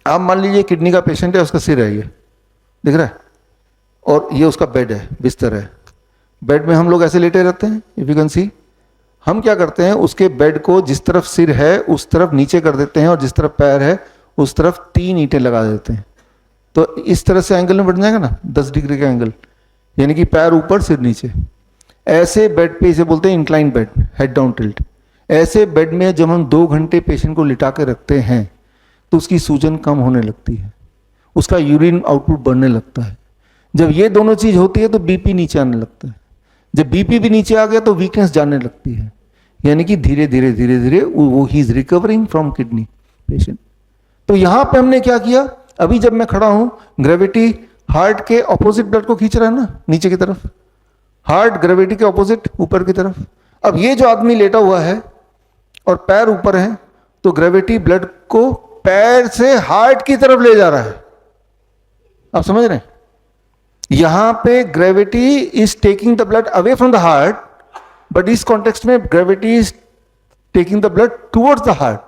आप मान लीजिए किडनी का पेशेंट है, उसका सिर है ये, दिख रहा है, और ये उसका बेड है, बिस्तर है। बेड में हम लोग ऐसे लेटे रहते हैं, इफ यू कैन सी। हम क्या करते हैं, उसके बेड को जिस तरफ सिर है उस तरफ नीचे कर देते हैं, और जिस तरफ पैर है उस तरफ 3 ईंटें लगा देते हैं। तो इस तरह से एंगल में बढ़ जाएगा ना, 10 डिग्री का एंगल, यानी कि पैर ऊपर सिर नीचे। ऐसे बेड पे इसे बोलते हैं incline bed, head down tilt. ऐसे बेड में जब हम 2 घंटे पेशेंट को लिटा के रखते हैं तो उसकी सूजन कम होने लगती है, उसका यूरिन आउटपुट बढ़ने लगता है। जब ये दोनों चीज होती है तो बीपी नीचे आने लगता है। जब बीपी भी नीचे आ गया तो वीकनेस जाने लगती है, यानी कि धीरे धीरे धीरे धीरे वो he is recovering from kidney patient. तो यहां पे हमने क्या किया, अभी जब मैं खड़ा हूं, ग्रेविटी हार्ट के ऑपोजिट ब्लड को खींच रहा है ना, नीचे की तरफ, हार्ट ग्रेविटी के ऑपोजिट ऊपर की तरफ। अब ये जो आदमी लेटा हुआ है और पैर ऊपर है, तो ग्रेविटी ब्लड को पैर से हार्ट की तरफ ले जा रहा है। आप समझ रहे हैं, यहां पे gravity is taking the blood away from the heart, but इस कॉन्टेक्स्ट में gravity is taking the blood towards the heart.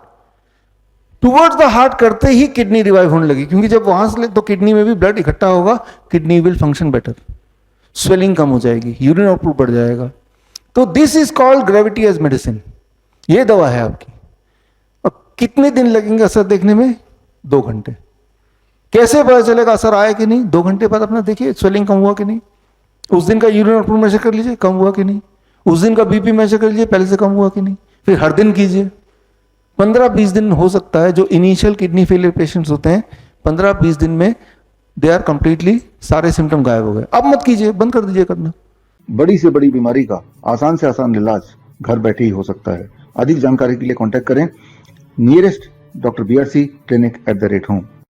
Towards the heart करते ही किडनी रिवाइव होने लगी, क्योंकि जब वहां से तो किडनी में भी ब्लड इकट्ठा होगा, kidney will function better, swelling कम हो जाएगी, यूरिन आउटपुट बढ़ जाएगा। तो this is called gravity as medicine. ये दवा है आपकी। अब कितने दिन लगेंगे असर देखने में? 2 घंटे। कैसे पता चलेगा असर आया कि नहीं? 2 घंटे बाद अपना देखिए स्वेलिंग कम हुआ कि नहीं, उस दिन का यूरिन आउटपुट मेजर कर लीजिए, कम हुआ कि नहीं, उस दिन का बीपी मेजर कर लीजिए, पहले से कम हुआ कि नहीं। फिर हर दिन कीजिए। 15-20 दिन हो सकता है, जो इनिशियल किडनी फेलियर पेशेंट्स होते हैं 15-20 दिन में दे आर कंप्लीटली, सारे सिम्टम गायब हो गए। अब मत कीजिए, बंद कर दीजिए करना। बड़ी से बड़ी बीमारी का आसान से आसान इलाज घर बैठे ही हो सकता है। अधिक जानकारी के लिए कांटेक्ट करें nearest doctor BRC clinic @home।